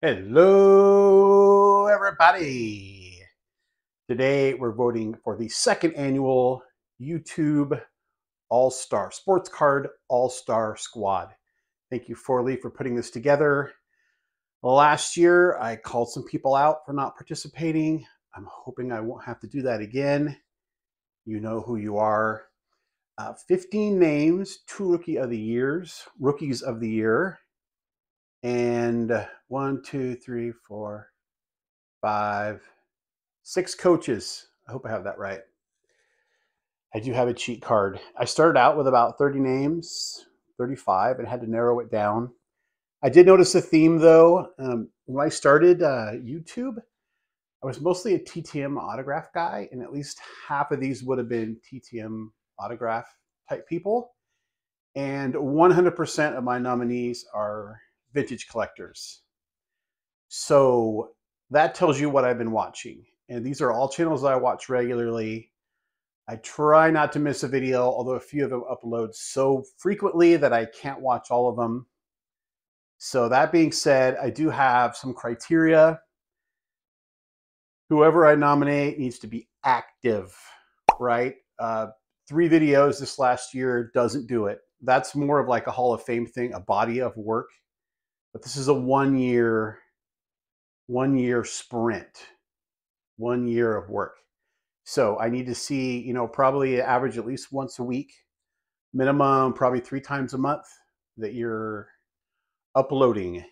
Hello, everybody. Today we're voting for the second annual YouTube All-Star Sportscard All-Star Squad. Thank you, Forley, for putting this together. Last year, I called some people out for not participating. I'm hoping I won't have to do that again. You know who you are. 15 names, 2 rookies of the year, and 1, 2, 3, 4, 5, 6 coaches. I hope I have that right. I do have a cheat card. I started out with about 30 names, 35, and had to narrow it down. I did notice a theme though. When I started YouTube, I was mostly a TTM autograph guy, and at least half of these would have been TTM autograph type people. And 100% of my nominees are vintage collectors. So that tells you what I've been watching. And these are all channels that I watch regularly. I try not to miss a video, although a few of them upload so frequently that I can't watch all of them. So that being said, I do have some criteria. Whoever I nominate needs to be active, right? 3 videos this last year doesn't do it. That's more of like a Hall of Fame thing, a body of work. But this is a 1 year sprint, 1 year of work. So I need to see, probably average at least once a week, minimum probably 3 times a month that you're uploading.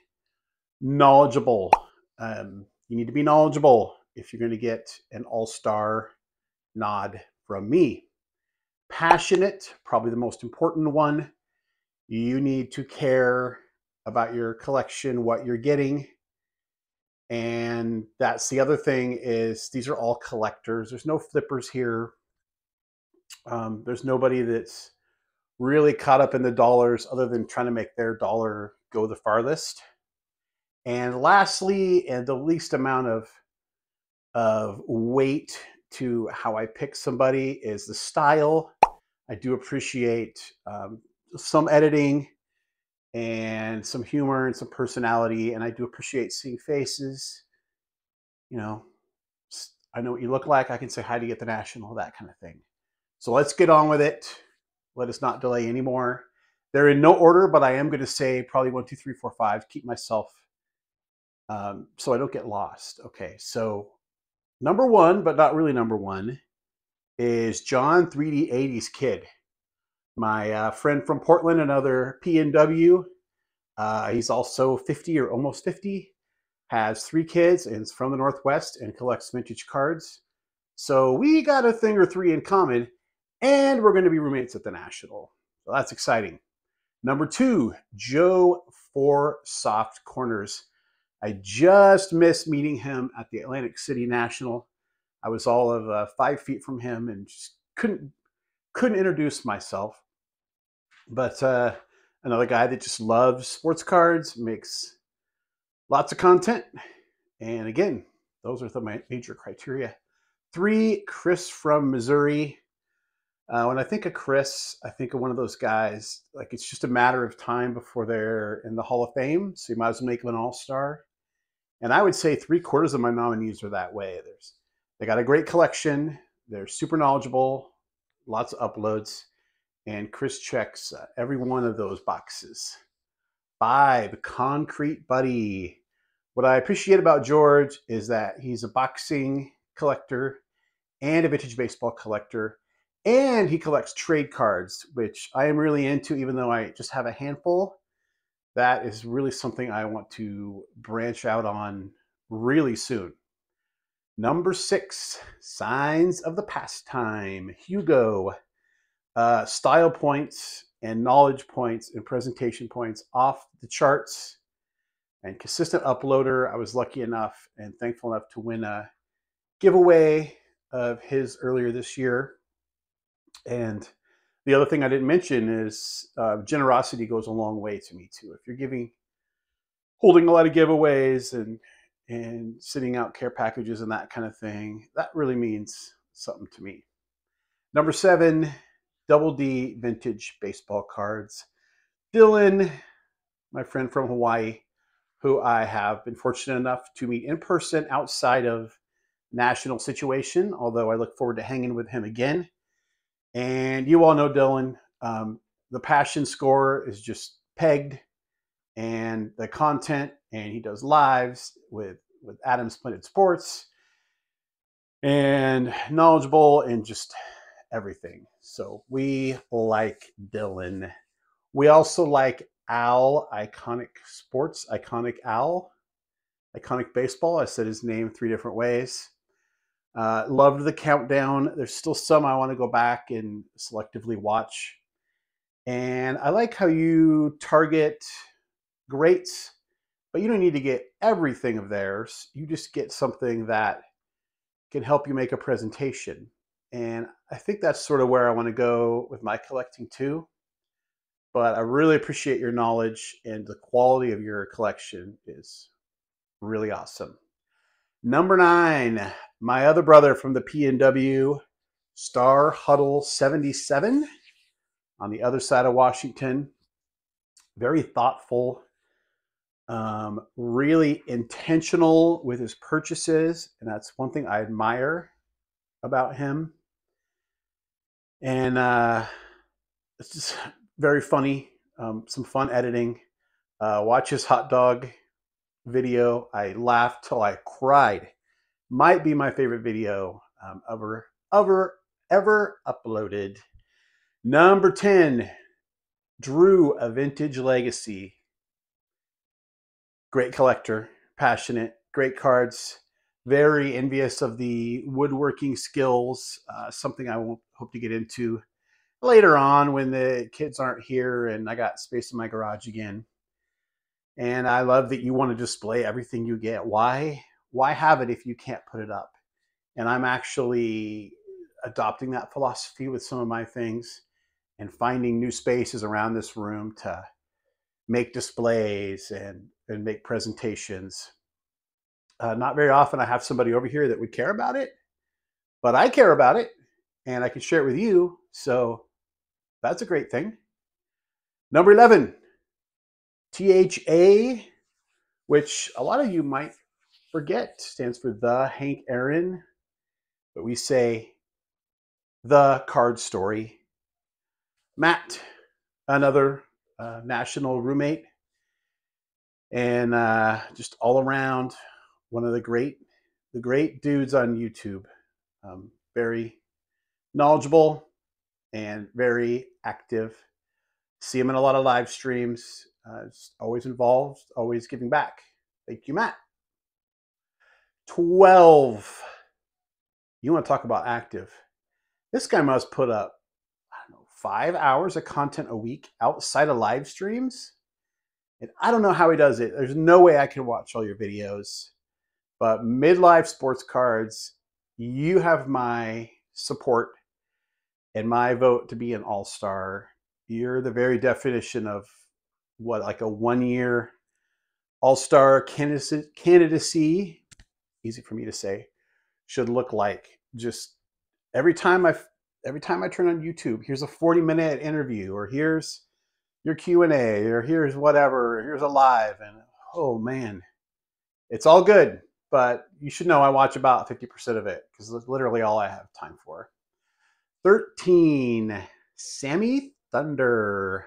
Knowledgeable. You need to be knowledgeable if you're going to get an all-star nod from me. Passionate, probably the most important one. You need to care about your collection, what you're getting. And that's the other thing is these are all collectors. There's no flippers here. There's nobody that's really caught up in the dollars other than trying to make their dollar go the farthest. And lastly, and the least amount of weight to how I pick somebody is the style. I do appreciate some editing and some humor and some personality, and I do appreciate seeing faces. I know what you look like. I can say hi to you at the National, that kind of thing. So let's get on with it. Let us not delay anymore. They're in no order, but I am going to say probably 1, 2, 3, 4, 5. Keep myself so I don't get lost. Okay, so number 1, but not really number 1, is John 3D 80s Kid. My friend from Portland, another PNW. He's also 50 or almost 50. Has 3 kids and is from the Northwest and collects vintage cards. So we got a thing or 3 in common, and we're going to be roommates at the National. So that's exciting. Number 2, Joe for Soft Corners. I just missed meeting him at the Atlantic City National. I was all of 5 feet from him and just couldn't introduce myself. But another guy that just loves sports cards, makes lots of content. And again, those are the major criteria. 3, Chris from Missouri. When I think of Chris, I think of one of those guys, like it's just a matter of time before they're in the Hall of Fame. So you might as well make them an all-star. And I would say 3/4 of my nominees are that way. They got a great collection. They're super knowledgeable, lots of uploads. And Chris checks every one of those boxes. 5, Concrete Buddy. What I appreciate about George is that he's a boxing collector and a vintage baseball collector, and he collects trade cards, which I am really into, even though I just have a handful. That is really something I want to branch out on really soon. Number 6, Signs of the Pastime, Hugo. Style points and knowledge points and presentation points off the charts, and consistent uploader. I was lucky enough and thankful enough to win a giveaway of his earlier this year. And the other thing I didn't mention is generosity goes a long way to me too. If you're holding a lot of giveaways and sending out care packages and that kind of thing, that really means something to me. Number 7, Double D Vintage Baseball Cards. Dylan, my friend from Hawaii, who I have been fortunate enough to meet in person outside of national situation, although I look forward to hanging with him again. And you all know Dylan. The passion score is just pegged, and the content, and he does lives with Adam Splendid Sports, and knowledgeable and just everything. So we like Dylan. We also like Al, Iconic Sports, Iconic Al, Iconic Baseball. I said his name 3 different ways. Loved the countdown. There's still some I want to go back and selectively watch. And I like how you target greats, but you don't need to get everything of theirs. You just get something that can help you make a presentation. And I think that's sort of where I want to go with my collecting too. But I really appreciate your knowledge, and the quality of your collection is really awesome. Number 9, my other brother from the PNW, Star Huddle 77 on the other side of Washington. Very thoughtful, really intentional with his purchases. And that's one thing I admire about him. And it's just very funny, some fun editing. Watch his hot dog video. I laughed till I cried. Might be my favorite video ever uploaded. Number 10, Drew, A Vintage Legacy. Great collector, passionate, great cards. Very envious of the woodworking skills, something I will hope to get into later on when the kids aren't here and I got space in my garage again. And I love that you want to display everything you get. Why have it if you can't put it up? And I'm actually adopting that philosophy with some of my things and finding new spaces around this room to make displays and make presentations. Not very often I have somebody over here that would care about it, but I care about it and I can share it with you. So that's a great thing. Number 11, THA, which a lot of you might forget, stands for The Hank Aaron, but we say The Card Story. Matt, another national roommate, and just all around one of the great dudes on YouTube. Very knowledgeable and very active. See him in a lot of live streams. Always involved, always giving back. Thank you, Matt. 12. You want to talk about active? This guy must put up, I don't know, 5 hours of content a week outside of live streams. And I don't know how he does it. There's no way I can watch all your videos. But Midlife Sports Cards, you have my support and my vote to be an all-star. You're the very definition of what, like a 1-year all-star candidacy, easy for me to say, should look like. Just every time I turn on YouTube, here's a 40-minute interview, or here's your Q&A, or here's whatever, here's a live, and oh man, it's all good. But you should know I watch about 50% of it because it's literally all I have time for. 13, Sammy Thunder,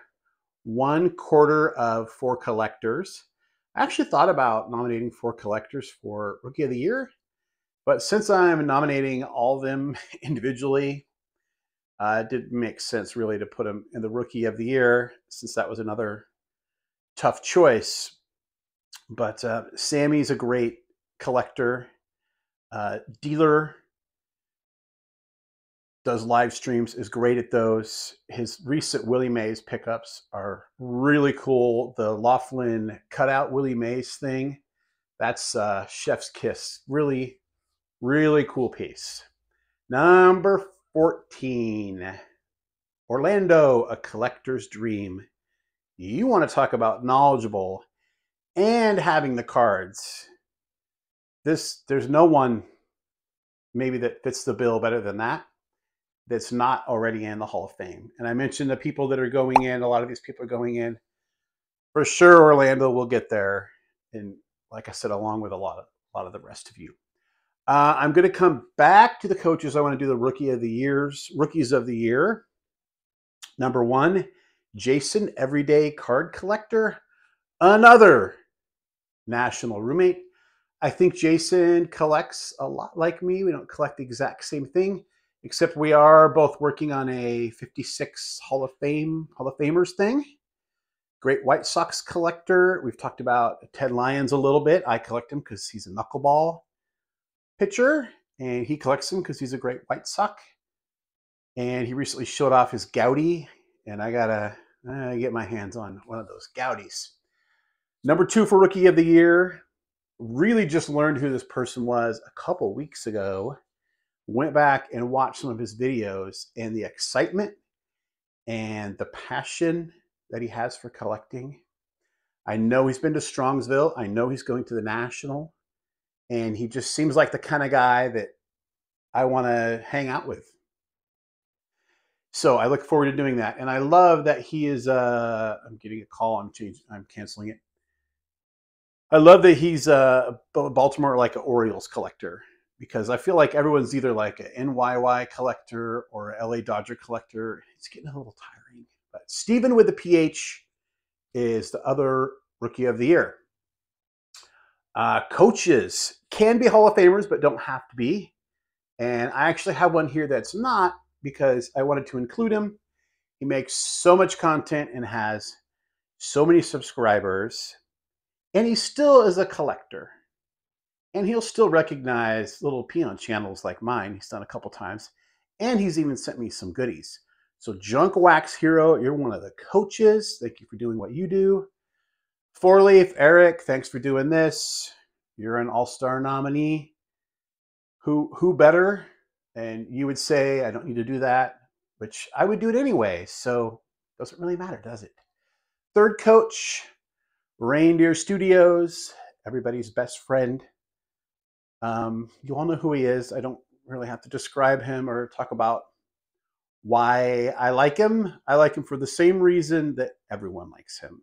1/4 of 4 collectors. I actually thought about nominating 4 collectors for Rookie of the Year, but since I'm nominating all of them individually, it didn't make sense really to put them in the Rookie of the Year, since that was another tough choice. But Sammy's a great collector, dealer, does live streams, is great at those. His recent Willie Mays pickups are really cool. The Laughlin cutout Willie Mays thing, that's chef's kiss. Really, really cool piece. Number 14, Orlando, A Collector's Dream. You want to talk about knowledgeable and having the cards. There's no one maybe that fits the bill better than that, that's not already in the Hall of Fame. And I mentioned the people that are going in. A lot of these people are going in. For sure, Orlando will get there. and like I said, along with a lot of the rest of you. I'm going to come back to the coaches. I want to do the rookies of the year. Number 1, Jason, everyday card collector, another national roommate. I think Jason collects a lot like me. We don't collect the exact same thing, except we are both working on a 56 Hall of Famers thing. Great White Sox collector. We've talked about Ted Lyons a little bit. I collect him because he's a knuckleball pitcher, and he collects him because he's a great White Sox. And he recently showed off his Gowdy, and I gotta get my hands on one of those Gowdies. Number 2 for Rookie of the Year. Really just learned who this person was a couple weeks ago. Went back and watched some of his videos, and the excitement and the passion that he has for collecting. I know he's been to Strongsville. I know he's going to the National. And he just seems like the kind of guy that I want to hang out with. So I look forward to doing that. And I love that he is, I'm getting a call. I'm canceling it. I love that he's a Baltimore, like an Orioles collector, because I feel like everyone's either like an NYY collector or an LA Dodger collector. It's getting a little tiring. But Steven with the PH is the other Rookie of the Year. Coaches can be Hall of Famers, but don't have to be. And I actually have one here that's not, because I wanted to include him. He makes so much content and has so many subscribers. And he still is a collector. And he'll still recognize little peon channels like mine. He's done a couple times. And he's even sent me some goodies. So Junk Wax Hero, you're one of the coaches. Thank you for doing what you do. Four Leaf, Eric, thanks for doing this. You're an all-star nominee. Who better? And you would say, I don't need to do that, which I would do it anyway. So it doesn't really matter, does it? Third coach, Reindeer Studios, everybody's best friend. You all know who he is. I don't really have to describe him or talk about why I like him. I like him for the same reason that everyone likes him.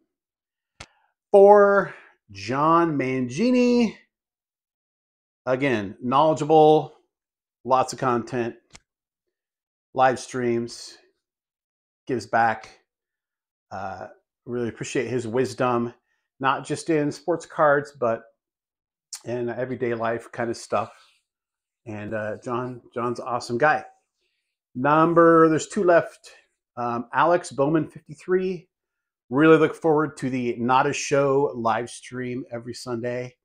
4, John Mangini. Again, knowledgeable, lots of content, live streams, gives back. Really appreciate his wisdom, not just in sports cards, but in everyday life kind of stuff. And John's an awesome guy. There's 2 left. Alex Bowman 53. Really look forward to the Not a Show live stream every Sunday.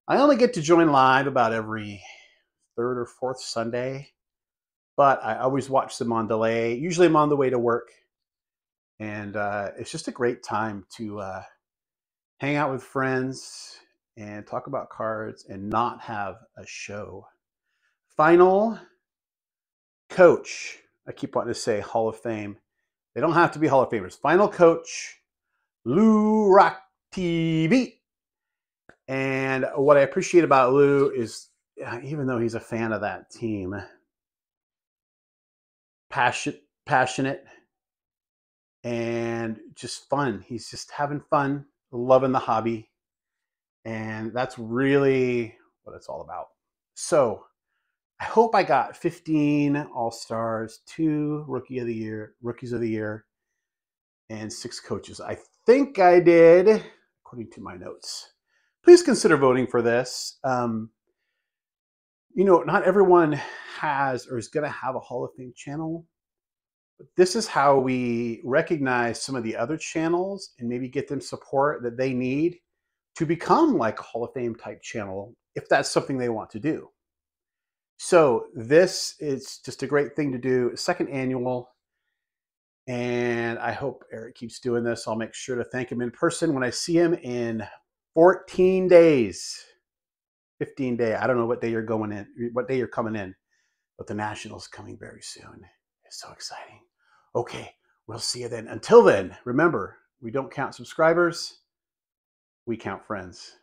I only get to join live about every 3rd or 4th Sunday, but I always watch them on delay. Usually I'm on the way to work. And it's just a great time to hang out with friends and talk about cards and not have a show. Final coach. I keep wanting to say Hall of Fame. They don't have to be Hall of Famers. Final coach, Lou Rock TV. And what I appreciate about Lou is, even though he's a fan of that team, passionate, and just fun. He's just having fun, loving the hobby. And that's really what it's all about. So I hope I got 15 All-Stars, 2 Rookies of the Year, and 6 coaches. I think I did, according to my notes. Please consider voting for this. Not everyone has or is going to have a Hall of Fame channel. But this is how we recognize some of the other channels and maybe get them support that they need to become like a Hall of Fame type channel, if that's something they want to do. So this is just a great thing to do. 2nd annual. And I hope Eric keeps doing this. I'll make sure to thank him in person when I see him in 14 days. 15 days. I don't know what day you're coming in, but the National's coming very soon. It's so exciting. Okay, we'll see you then. Until then, remember, we don't count subscribers, we count friends.